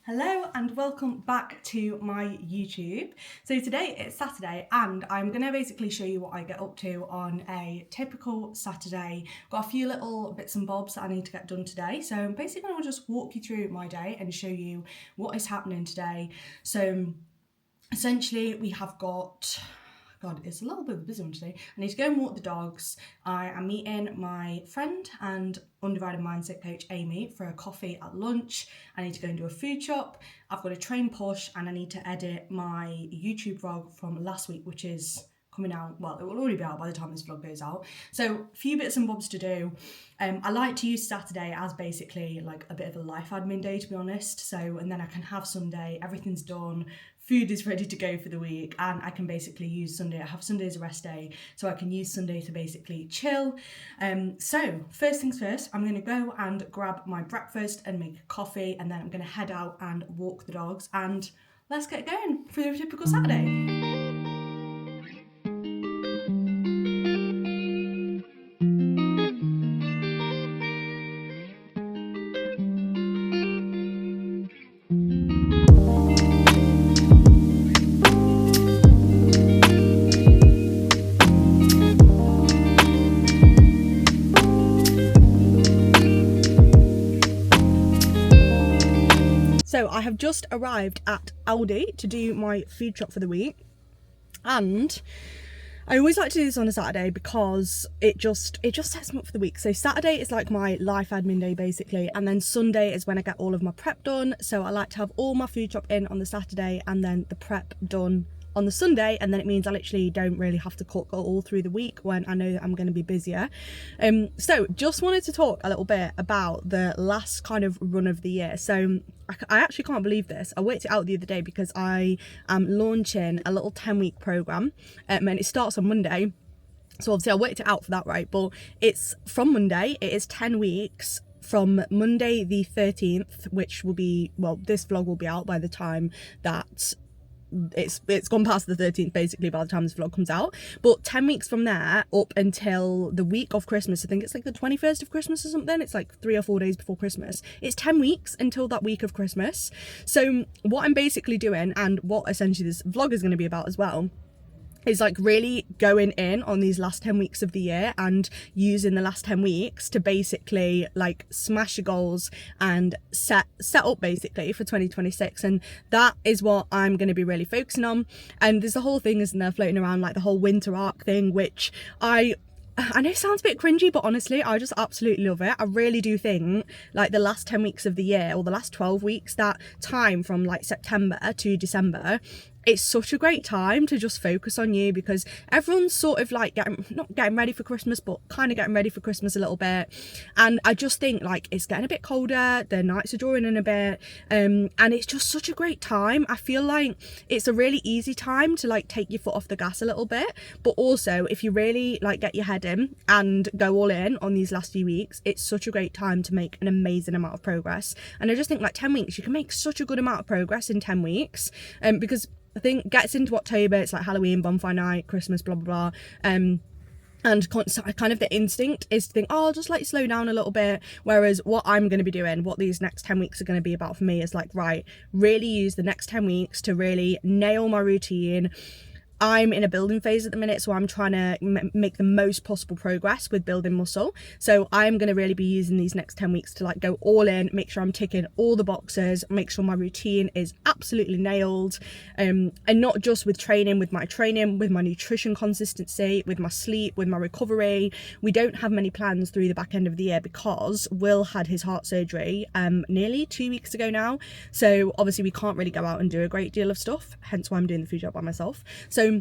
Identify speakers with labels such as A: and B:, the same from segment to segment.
A: Hello and welcome back to my YouTube. So today it's Saturday and I'm going to basically show you what I get up to on a typical Saturday. Got a few little bits and bobs that I need to get done today. So I'm basically going to just walk you through my day and show you what is happening today. So essentially we have got... God, it's a little bit of a busy one today. I need to go and walk the dogs. I am meeting my friend and undivided mindset coach Amy for a coffee at lunch. I need to go and do a food shop. I've got a train push and I need to edit my YouTube vlog from last week, which is coming out, well, it will already be out by the time this vlog goes out. So a few bits and bobs to do. I like to use Saturday as basically like a bit of a life admin day, to be honest. So, and then I can have Sunday, everything's done, food is ready to go for the week, and I can basically use Sunday. I have Sunday as a rest day, so I can use Sunday to basically chill. So first things first, I'm going to go and grab my breakfast and make a coffee, and then I'm going to head out and walk the dogs, and let's get going for a typical Saturday. So I have just arrived at Aldi to do my food shop for the week, and I always like to do this on a Saturday because it just sets me up for the week. So Saturday is like my life admin day basically, and then Sunday is when I get all of my prep done. So I like to have all my food shop in on the Saturday and then the prep done on the Sunday, and then it means I literally don't really have to cook all through the week when I know that I'm going to be busier. So just wanted to talk a little bit about the last kind of run of the year. So I actually can't believe this. I worked it out the other day because I am launching a little 10-week program, and it starts on Monday. So obviously I worked it out for that, right? But it's from Monday. It is 10 weeks from Monday the 13th, which will be, well, this vlog will be out by the time that it's gone past the 13th basically by the time this vlog comes out, but 10 weeks from there up until the week of Christmas. I think it's like the 21st of Christmas or something. It's like 3 or 4 days before Christmas. It's 10 weeks until that week of Christmas. So what I'm basically doing, and what essentially this vlog is going to be about as well, is like really going in on these last 10 weeks of the year and using the last 10 weeks to basically like smash your goals and set up basically for 2026. And that is what I'm going to be really focusing on. And there's the whole thing, isn't there, floating around, like the whole winter arc thing, which I know it sounds a bit cringy, but honestly, I just absolutely love it. I really do think like the last 10 weeks of the year, or the last 12 weeks, that time from like September to December, it's such a great time to just focus on you, because everyone's sort of like not getting ready for Christmas, but kind of getting ready for Christmas a little bit. And I just think like it's getting a bit colder, the nights are drawing in a bit, and it's just such a great time. I feel like it's a really easy time to like take your foot off the gas a little bit, but also if you really like get your head in and go all in on these last few weeks, it's such a great time to make an amazing amount of progress. And I just think like 10 weeks, you can make such a good amount of progress in 10 weeks, because I think gets into October, it's like Halloween, bonfire night, Christmas, blah, blah, blah. And kind of the instinct is to think, oh, I'll just like slow down a little bit. Whereas what I'm going to be doing, what these next 10 weeks are going to be about for me, is like, right, really use the next 10 weeks to really nail my routine. I'm in a building phase at the minute, so I'm trying to make the most possible progress with building muscle. So I'm going to really be using these next 10 weeks to like go all in, make sure I'm ticking all the boxes, make sure my routine is absolutely nailed, and not just with training, with my nutrition consistency, with my sleep, with my recovery. We don't have many plans through the back end of the year because Will had his heart surgery nearly 2 weeks ago now. So obviously we can't really go out and do a great deal of stuff, hence why I'm doing the food job by myself. So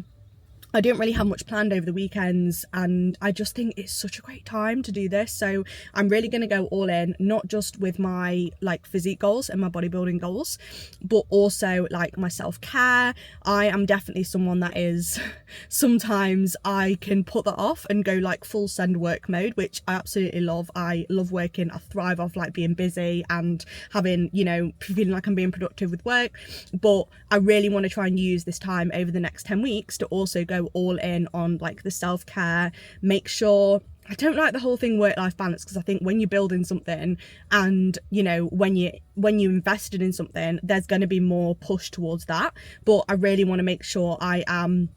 A: I didn't really have much planned over the weekends, and I just think it's such a great time to do this. So I'm really going to go all in, not just with my like physique goals and my bodybuilding goals, but also like my self-care. I am definitely someone that is, sometimes I can put that off and go like full send work mode, which I absolutely love. I love working. I thrive off like being busy and having, you know, feeling like I'm being productive with work. But I really want to try and use this time over the next 10 weeks to also go all in on like the self-care, make sure I don't like the whole thing work-life balance, because I think when you're building something and, you know, when you invested in something, there's going to be more push towards that. But I really want to make sure I am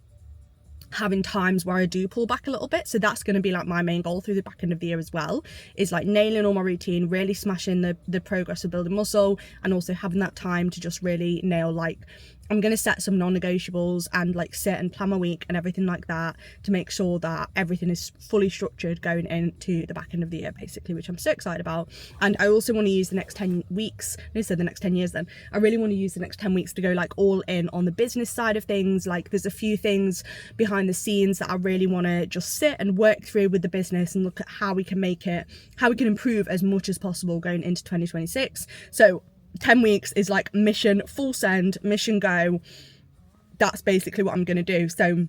A: having times where I do pull back a little bit. So that's going to be like my main goal through the back end of the year as well, is like nailing all my routine, really smashing the progress of building muscle, and also having that time to just really nail, like, I'm going to set some non-negotiables and like sit and plan my week and everything like that, to make sure that everything is fully structured going into the back end of the year, basically, which I'm so excited about. And I also want to use the next 10 weeks, no, so the next 10 years then, I really want to use the next 10 weeks to go like all in on the business side of things. Like, there's a few things behind the scenes that I really want to just sit and work through with the business and look at how we can make it, how we can improve as much as possible going into 2026. So 10 weeks is like mission full send, mission go. That's basically what I'm going to do. So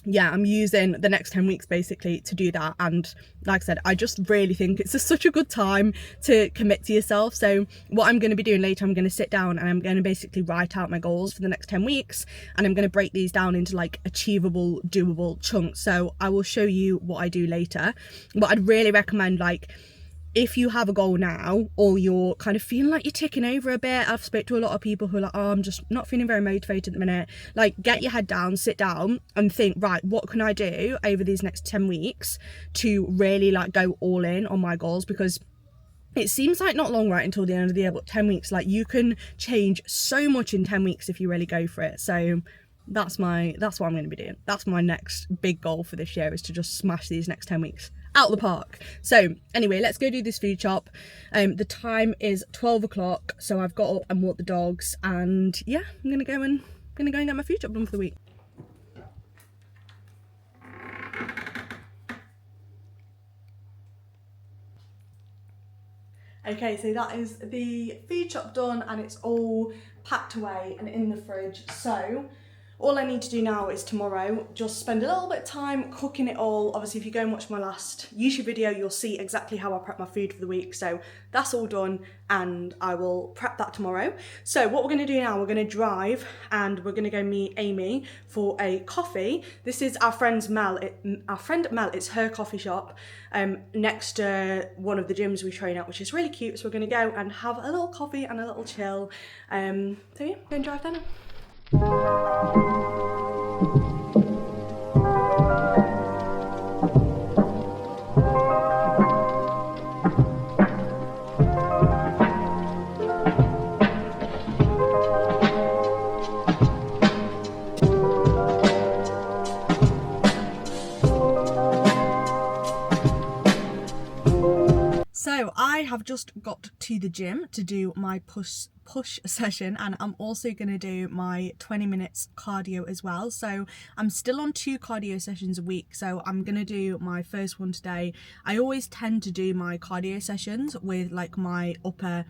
A: yeah, I'm using the next 10 weeks basically to do that. And like I said, I just really think it's such a good time to commit to yourself. So what I'm going to be doing later, I'm going to sit down and I'm going to basically write out my goals for the next 10 weeks. And I'm going to break these down into like achievable, doable chunks. So I will show you what I do later. But I'd really recommend, like, if you have a goal now, or you're kind of feeling like you're ticking over a bit, I've spoke to a lot of people who are like, oh, I'm just not feeling very motivated at the minute. Like, get your head down, sit down and think, right, what can I do over these next 10 weeks to really like go all in on my goals? Because it seems like not long, right, until the end of the year, but 10 weeks, like, you can change so much in 10 weeks if you really go for it. So that's what I'm going to be doing. That's my next big goal for this year, is to just smash these next 10 weeks out the park. So anyway, let's go do this food shop. The time is 12 o'clock, so I've got up and walked the dogs, and yeah, I'm gonna go and get my food shop done for the week. Okay, so that is the feed shop done, and it's all packed away and in the fridge. So all I need to do now is tomorrow just spend a little bit of time cooking it all. Obviously, if you go and watch my last YouTube video, you'll see exactly how I prep my food for the week. So that's all done, and I will prep that tomorrow. So what we're going to do now, we're going to drive and we're going to go meet Amy for a coffee. This is our friend Mel. It's her coffee shop next to one of the gyms we train at, which is really cute. So we're going to go and have a little coffee and a little chill. So yeah, go and drive there now. So I have just got to the gym to do my push session, and I'm also going to do my 20 minutes cardio as well. So I'm still on 2 cardio sessions a week, so I'm going to do my first one today. I always tend to do my cardio sessions with like my upper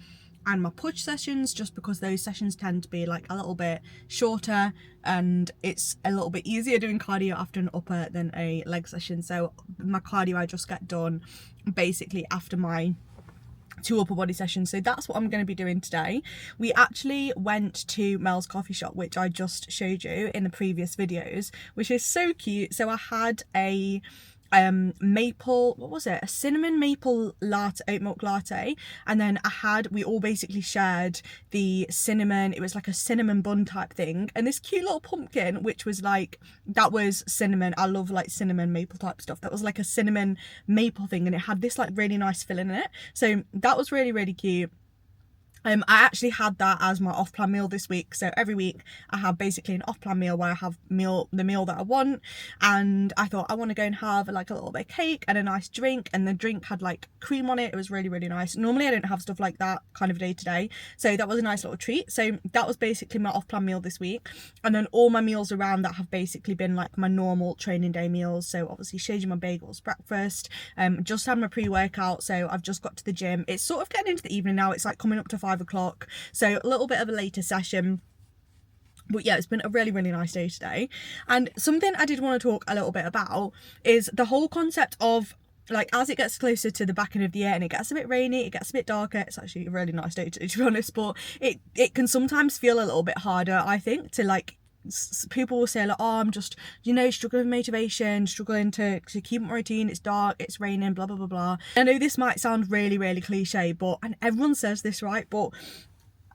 A: and my push sessions, just because those sessions tend to be like a little bit shorter, and it's a little bit easier doing cardio after an upper than a leg session. So my cardio I just get done basically after my 2 upper body sessions. So that's what I'm going to be doing today. We actually went to Mel's coffee shop, which I just showed you in the previous videos, which is so cute. So I had a maple, what was it, a cinnamon maple latte, oat milk latte, and then we all basically shared the cinnamon, it was like a cinnamon bun type thing, and this cute little pumpkin, which was like, that was cinnamon. I love like cinnamon maple type stuff. That was like a cinnamon maple thing, and it had this like really nice filling in it. So that was really, really cute. I actually had that as my off-plan meal this week. So every week I have basically an off-plan meal where I have the meal that I want, and I thought I want to go and have like a little bit of cake and a nice drink, and the drink had like cream on it. It was really, really nice. Normally I don't have stuff like that kind of day to day, so that was a nice little treat. So that was basically my off-plan meal this week, and then all my meals around that have basically been like my normal training day meals. So obviously changing my bagels breakfast, just had my pre-workout. So I've just got to the gym. It's sort of getting into the evening now. It's like coming up to 5 o'clock, so a little bit of a later session. But yeah, it's been a really, really nice day today. And something I did want to talk a little bit about is the whole concept of, like, as it gets closer to the back end of the year and it gets a bit rainy, it gets a bit darker. It's actually a really nice day today, to be honest, but it can sometimes feel a little bit harder, I think, to like people will say like, oh, I'm just, you know, struggling with motivation, struggling to keep my routine, it's dark, it's raining, blah blah blah blah. I know this might sound really really cliche, but, and everyone says this, right, but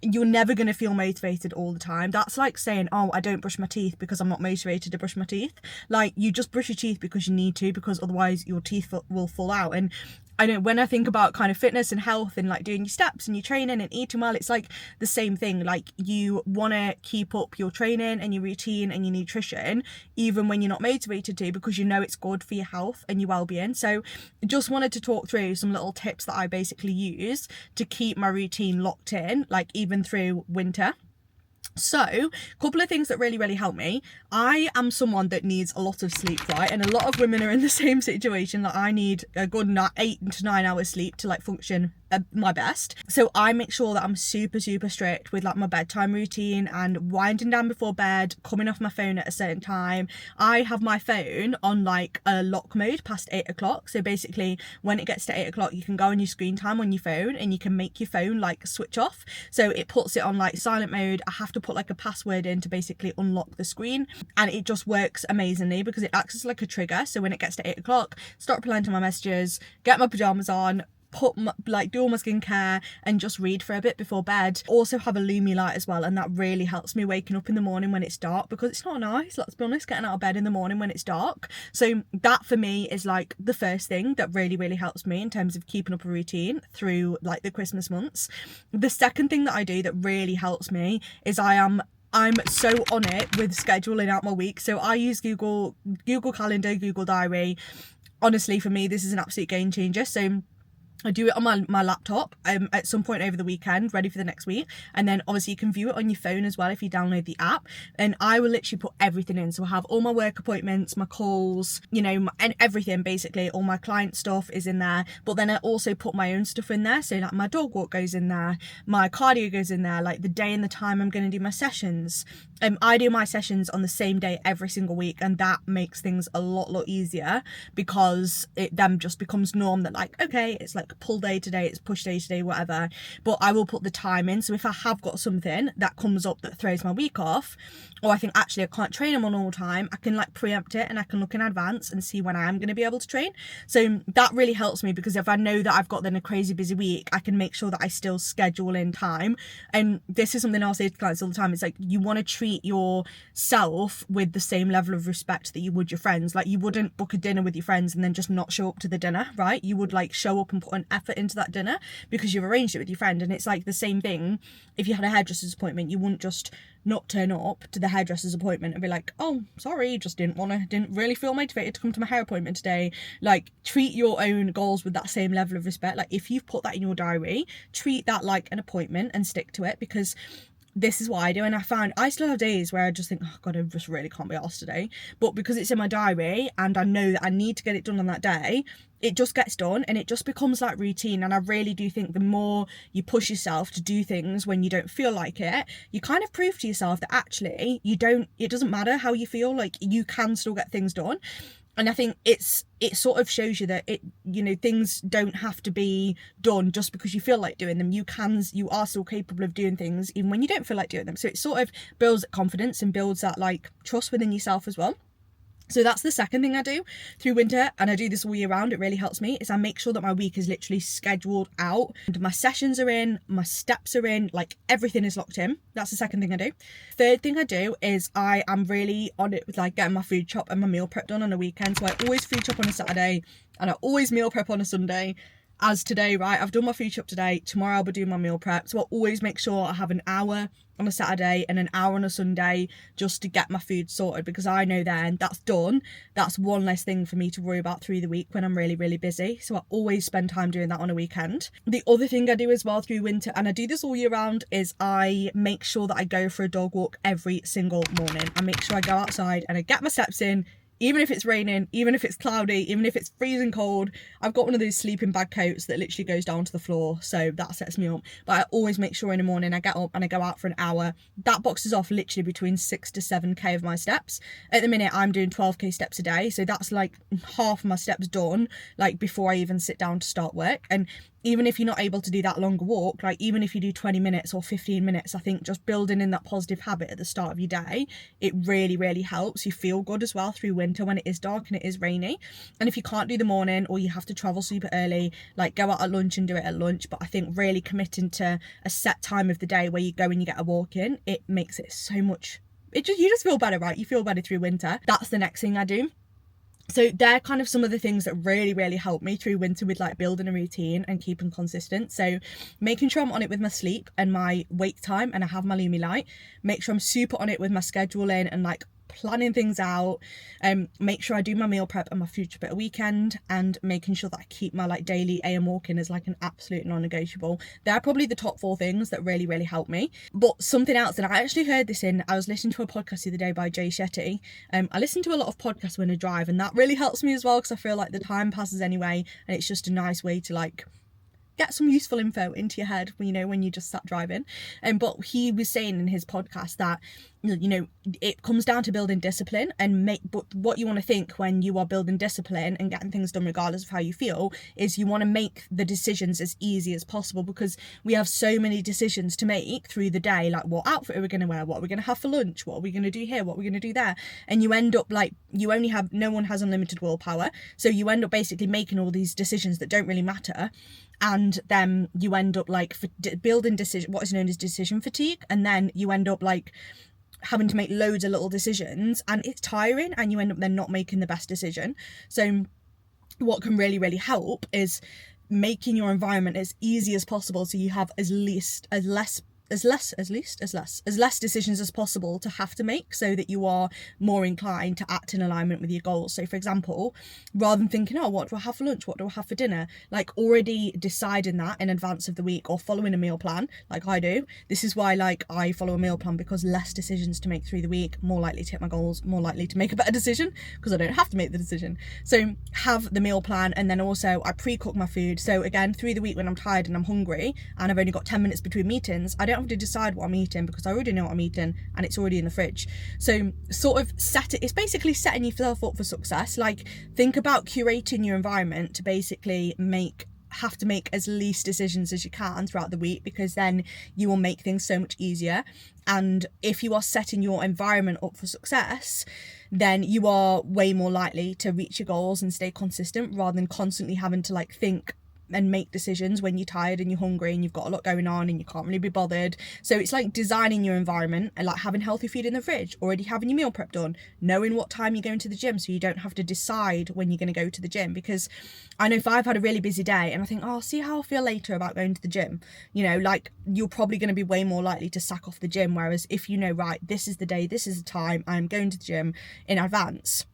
A: you're never going to feel motivated all the time. That's like saying, oh, I don't brush my teeth because I'm not motivated to brush my teeth. Like, you just brush your teeth because you need to, because otherwise your teeth will fall out. And I know when I think about kind of fitness and health and like doing your steps and your training and eating well, it's like the same thing. Like, you want to keep up your training and your routine and your nutrition even when you're not motivated to, because you know it's good for your health and your well-being. So just wanted to talk through some little tips that I basically use to keep my routine locked in, like even through winter. So, a couple of things that really, really help me. I am someone that needs a lot of sleep, right? And a lot of women are in the same situation. Like, I need a good 8 to 9 hours sleep to like function my best. So I make sure that I'm super strict with like my bedtime routine and winding down before bed, coming off my phone at a certain time. I have my phone on like a lock mode past 8 o'clock. So basically when it gets to 8 o'clock, you can go on your screen time on your phone and you can make your phone like switch off. So it puts it on like silent mode. I have to put like a password in to basically unlock the screen, and it just works amazingly because it acts as like a trigger. So when it gets to 8 o'clock, start replying to my messages, get my pajamas on, do all my skincare and just read for a bit before bed. Also have a Lumi light as well, and that really helps me waking up in the morning when it's dark, because it's not nice, let's be honest, getting out of bed in the morning when it's dark. So that for me is like the first thing that really really helps me in terms of keeping up a routine through like the Christmas months. The second thing that I do that really helps me is I'm so on it with scheduling out my week. So I use Google Calendar, Google Diary. Honestly, for me, this is an absolute game changer. So I do it on my laptop at some point over the weekend, ready for the next week. And then obviously you can view it on your phone as well if you download the app. And I will literally put everything in. So I have all my work appointments, my calls, you know, and everything basically. All my client stuff is in there. But then I also put my own stuff in there. So like my dog walk goes in there, my cardio goes in there, like the day and the time I'm going to do my sessions. I do my sessions on the same day every single week, and that makes things a lot easier, because it then just becomes norm that like, okay, it's like pull day today, it's push day today, whatever, but I will put the time in. So if I have got something that comes up that throws my week off, or I think actually I can't train them on all time, I can like preempt it and I can look in advance and see when I am going to be able to train. So that really helps me, because if I know that I've got then a crazy busy week, I can make sure that I still schedule in time. And this is something I'll say to clients all the time. It's like, you want to treat yourself with the same level of respect that you would your friends. Like, you wouldn't book a dinner with your friends and then just not show up to the dinner, right? You would like show up and put an effort into that dinner because you've arranged it with your friend. And it's like the same thing if you had a hairdresser's appointment. You wouldn't just not turn up to the hairdresser's appointment and be like, oh sorry, just didn't really feel motivated to come to my hair appointment today. Like, treat your own goals with that same level of respect. Like, if you've put that in your diary, treat that like an appointment and stick to it, because this is what I do. And I found I still have days where I just think, oh god, I just really can't be arsed today, but because it's in my diary and I know that I need to get it done on that day, it just gets done and it just becomes like routine. And I really do think the more you push yourself to do things when you don't feel like it, you kind of prove to yourself that actually it doesn't matter how you feel, like you can still get things done. And I think it sort of shows you that things don't have to be done just because you feel like doing them. You are still capable of doing things even when you don't feel like doing them. So it sort of builds confidence and builds that like trust within yourself as well. So that's the second thing I do through winter, and I do this all year round. It really helps me, is I make sure that my week is literally scheduled out and my sessions are in, my steps are in, like everything is locked in. That's the second thing I do. Third thing I do is I am really on it with like getting my food shop and my meal prep done on a weekend. So I always food shop on a Saturday and I always meal prep on a Sunday. As today, right, I've done my food shop today, tomorrow I'll be doing my meal prep. So I always make sure I have an hour on a Saturday and an hour on a Sunday just to get my food sorted, because I know then that's done. That's one less thing for me to worry about through the week when I'm really, really busy. So I always spend time doing that on a weekend. The other thing I do as well through winter, and I do this all year round, is I make sure that I go for a dog walk every single morning. I make sure I go outside and I get my steps in, even if it's raining, even if it's cloudy, even if it's freezing cold. I've got one of those sleeping bag coats that literally goes down to the floor, so that sets me up. But I always make sure in the morning I get up and I go out for an hour. That boxes off literally between 6 to 7k of my steps. At the minute I'm doing 12k steps a day, so that's like half of my steps done, like before I even sit down to start work. And even if you're not able to do that longer walk, like even if you do 20 minutes or 15 minutes, I think just building in that positive habit at the start of your day, it really, really helps. You feel good as well through winter when it is dark and it is rainy. And if you can't do the morning or you have to travel super early, like go out at lunch and do it at lunch. But I think really committing to a set time of the day where you go and you get a walk in, it makes it so much, you just feel better, right? You feel better through winter. That's the next thing I do. So they're kind of some of the things that really, really help me through winter with like building a routine and keeping consistent. So making sure I'm on it with my sleep and my wake time, and I have my Lumi light. Make sure I'm super on it with my scheduling and like planning things out. Make sure I do my meal prep and my food prep at a weekend, and making sure that I keep my like daily AM walking as like an absolute non-negotiable. They're probably the top 4 things that really, really help me. But something else that I actually heard this in, I was listening to a podcast the other day by Jay Shetty. I listen to a lot of podcasts when I drive, and that really helps me as well, because I feel like the time passes anyway, and it's just a nice way to like get some useful info into your head, you know, when you just sat driving. But he was saying in his podcast that, you know, it comes down to building discipline, but what you want to think when you are building discipline and getting things done regardless of how you feel is you want to make the decisions as easy as possible, because we have so many decisions to make through the day, like what outfit are we going to wear, what are we going to have for lunch, what are we going to do here, what are we going to do there, and you end up like, no one has unlimited willpower, so you end up basically making all these decisions that don't really matter. And then you end up like building what is known as decision fatigue, and then you end up like having to make loads of little decisions, and it's tiring, and you end up then not making the best decision. So what can really, really help is making your environment as easy as possible, so you have as less decisions as possible to have to make, so that you are more inclined to act in alignment with your goals. So for example, rather than thinking, oh, what do I have for lunch, what do I have for dinner, like already deciding that in advance of the week, or following a meal plan like I do. This is why like I follow a meal plan, because less decisions to make through the week, more likely to hit my goals, more likely to make a better decision, because I don't have to make the decision. So have the meal plan, and then also I pre-cook my food. So again, through the week when I'm tired and I'm hungry and I've only got 10 minutes between meetings, I don't have to decide what I'm eating, because I already know what I'm eating and it's already in the fridge. So sort of it's basically setting yourself up for success. Like think about curating your environment to basically have to make as least decisions as you can throughout the week, because then you will make things so much easier. And if you are setting your environment up for success, then you are way more likely to reach your goals and stay consistent, rather than constantly having to like think and make decisions when you're tired and you're hungry and you've got a lot going on and you can't really be bothered. So it's like designing your environment and like having healthy food in the fridge, already having your meal prep done, knowing what time you're going to the gym, so you don't have to decide when you're going to go to the gym. Because I know if I've had a really busy day and I think, oh, I'll see how I feel later about going to the gym, you know, like you're probably going to be way more likely to sack off the gym. Whereas if you know, right, this is the day, this is the time, I'm going to the gym in advance,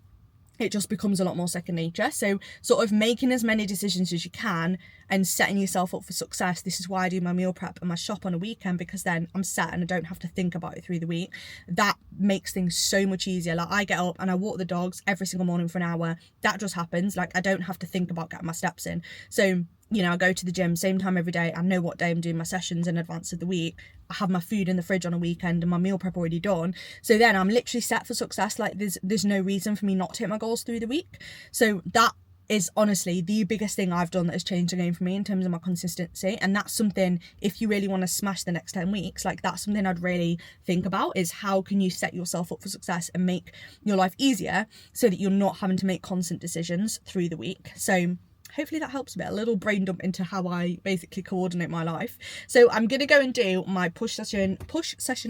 A: it just becomes a lot more second nature. So sort of making as many decisions as you can and setting yourself up for success. This is why I do my meal prep and my shop on a weekend, because then I'm set and I don't have to think about it through the week. That makes things so much easier. Like I get up and I walk the dogs every single morning for an hour. That just happens. Like I don't have to think about getting my steps in. So, you know, I go to the gym same time every day. I know what day I'm doing my sessions in advance of the week. I have my food in the fridge on a weekend and my meal prep already done. So then I'm literally set for success. Like there's no reason for me not to hit my goals through the week. So that is honestly the biggest thing I've done that has changed the game for me in terms of my consistency. And that's something, if you really want to smash the next 10 weeks, like that's something I'd really think about, is how can you set yourself up for success and make your life easier so that you're not having to make constant decisions through the week. So hopefully that helps a bit, a little brain dump into how I basically coordinate my life. So I'm going to go and do my push session.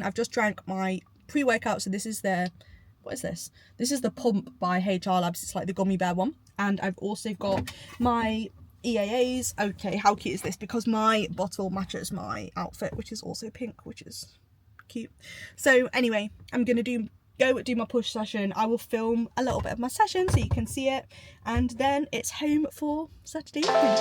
A: I've just drank my pre-workout. So this is what is this? This is the Pump by HR Labs. It's like the gummy bear one. And I've also got my EAAs. Okay, how cute is this? Because my bottle matches my outfit, which is also pink, which is cute. So anyway, I'm going to go do my push session. I will film a little bit of my session so you can see it, and then it's home for Saturday evening.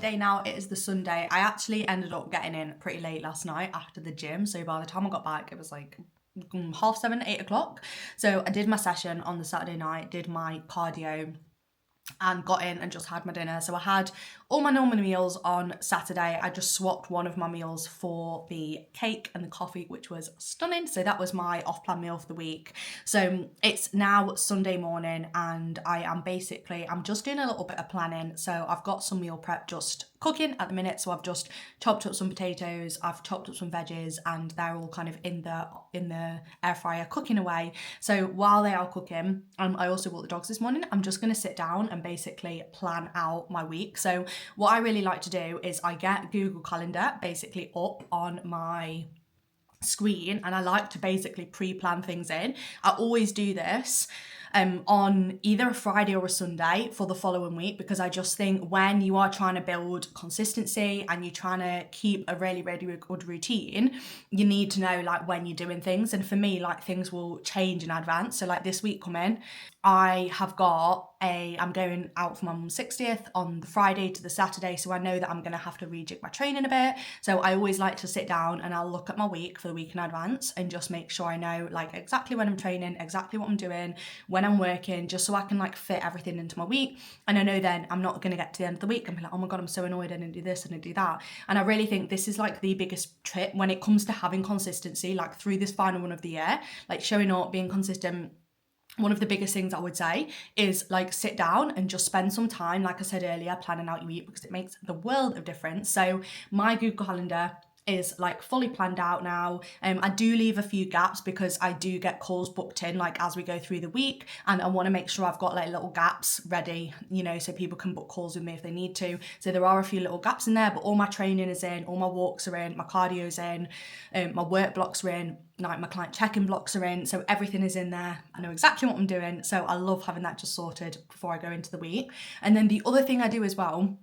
A: Saturday now, it is the Sunday. I actually ended up getting in pretty late last night after the gym, so by the time I got back it was like 7:30, 8 o'clock. So I did my session on the Saturday night, did my cardio, and got in and just had my dinner. So I had all my normal meals on Saturday. I just swapped one of my meals for the cake and the coffee, which was stunning. So that was my off-plan meal for the week. So it's now Sunday morning and I'm just doing a little bit of planning. So I've got some meal prep just cooking at the minute. So I've just chopped up some potatoes, I've chopped up some veggies, and they're all kind of in the air fryer cooking away. So while they are cooking, I also walked the dogs this morning. I'm just going to sit down and basically plan out my week. So what I really like to do is I get Google Calendar basically up on my screen, and I like to basically pre-plan things in. I always do this on either a Friday or a Sunday for the following week, because I just think when you are trying to build consistency and you're trying to keep a really, really good routine, you need to know like when you're doing things. And for me, like things will change in advance. So like this week coming, I'm going out for my mum's 60th on the Friday to the Saturday, so I know that I'm going to have to rejig my training a bit. So I always like to sit down and I'll look at my week for the week in advance and just make sure I know like exactly when I'm training, exactly what I'm doing, when I'm working, just so I can like fit everything into my week. And I know then I'm not going to get to the end of the week and be like, oh my God, I'm so annoyed I didn't do this, I didn't do that. And I really think this is like the biggest trip when it comes to having consistency, like through this final run of the year, like showing up, being consistent. One of the biggest things I would say is like sit down and just spend some time, like I said earlier, planning out your week, because it makes the world of difference. So my Google Calendar is like fully planned out now. I do leave a few gaps because I do get calls booked in like as we go through the week, and I want to make sure I've got like little gaps ready, you know, so people can book calls with me if they need to. So there are a few little gaps in there, but all my training is in, all my walks are in, my cardio's in, my work blocks are in, like my client check-in blocks are in, so everything is in there. I know exactly what I'm doing, so I love having that just sorted before I go into the week. And then the other thing I do as well,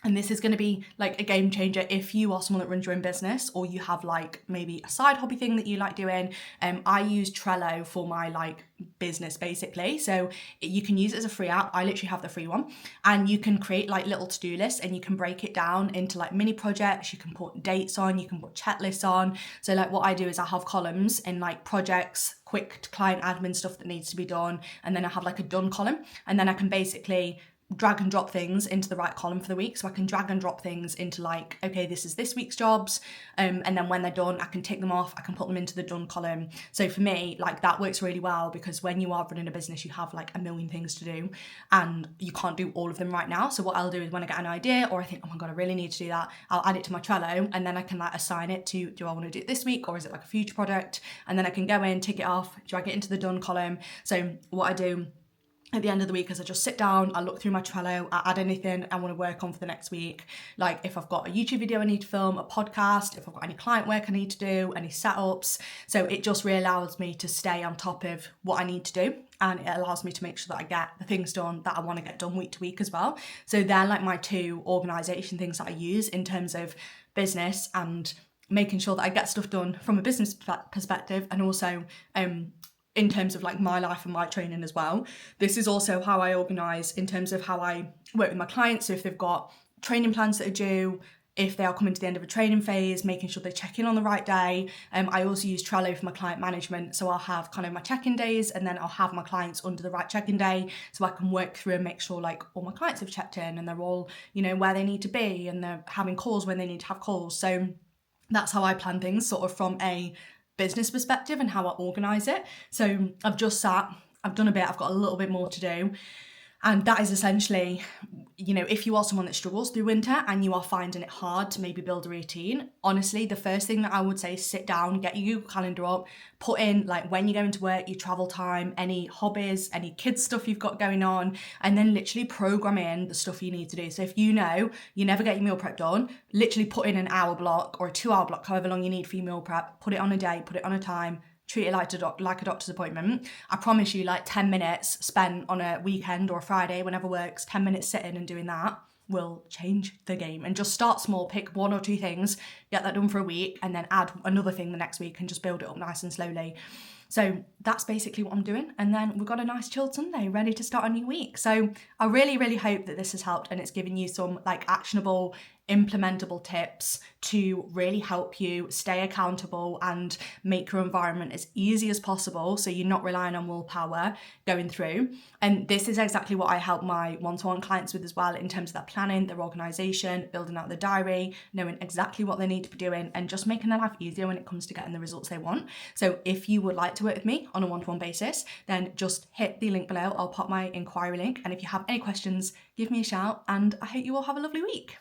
A: and this is going to be like a game changer if you are someone that runs your own business or you have like maybe a side hobby thing that you like doing. I use Trello for my like business basically. So you can use it as a free app. I literally have the free one, and you can create like little to-do lists and you can break it down into like mini projects. You can put dates on, you can put checklists on. So like what I do is I have columns in like projects, quick client admin stuff that needs to be done, and then I have like a done column, and then I can basically drag and drop things into the right column for the week. So I can drag and drop things into like, okay, this is this week's jobs, and then when they're done I can tick them off, I can put them into the done column. So for me, like that works really well, because when you are running a business you have like a million things to do and you can't do all of them right now. So what I'll do is when I get an idea or I think, oh my God, I really need to do that, I'll add it to my Trello, and then I can like assign it to, do I want to do it this week or is it like a future project? And then I can go in, tick it off, drag it into the done column. So what I do at the end of the week is I just sit down, I look through my Trello, I add anything I want to work on for the next week. Like if I've got a YouTube video I need to film, a podcast, if I've got any client work I need to do, any setups. So it just really allows me to stay on top of what I need to do, and it allows me to make sure that I get the things done that I want to get done week to week as well. So they're like my two organisation things that I use in terms of business and making sure that I get stuff done from a business perspective, and also in terms of like my life and my training as well. This is also how I organise in terms of how I work with my clients. So if they've got training plans that are due, if they are coming to the end of a training phase, making sure they check in on the right day. I also use Trello for my client management. So I'll have kind of my check-in days, and then I'll have my clients under the right check-in day, so I can work through and make sure like all my clients have checked in and they're all, you know, where they need to be, and they're having calls when they need to have calls. So that's how I plan things sort of from a business perspective and how I organise it. So I've just sat, I've done a bit, I've got a little bit more to do. And that is essentially, you know, if you are someone that struggles through winter and you are finding it hard to maybe build a routine, honestly, the first thing that I would say is sit down, get your Google Calendar up, put in like when you're going to work, your travel time, any hobbies, any kids stuff you've got going on, and then literally program in the stuff you need to do. So if you know you never get your meal prep done, literally put in an hour block or a 2-hour block, however long you need for your meal prep, put it on a day, put it on a time, treat it like a doctor's appointment. I promise you, like 10 minutes spent on a weekend or a Friday, whenever works, 10 minutes sitting and doing that will change the game. And just start small, pick 1 or 2 things, get that done for a week, and then add another thing the next week and just build it up nice and slowly.
B: So that's basically what I'm doing. And then we've got a nice chilled Sunday ready to start a new week. So I really, really hope that this has helped and it's given you some like actionable, implementable tips to really help you stay accountable and make your environment as easy as possible so you're not relying on willpower going through. And this is exactly what I help my one-to-one clients with as well, in terms of their planning, their organisation, building out the diary, knowing exactly what they need to be doing, and just making their life easier when it comes to getting the results they want. So if you would like to work with me on a one-to-one basis, then just hit the link below. I'll pop my inquiry link, and if you have any questions, give me a shout, and I hope you all have a lovely week.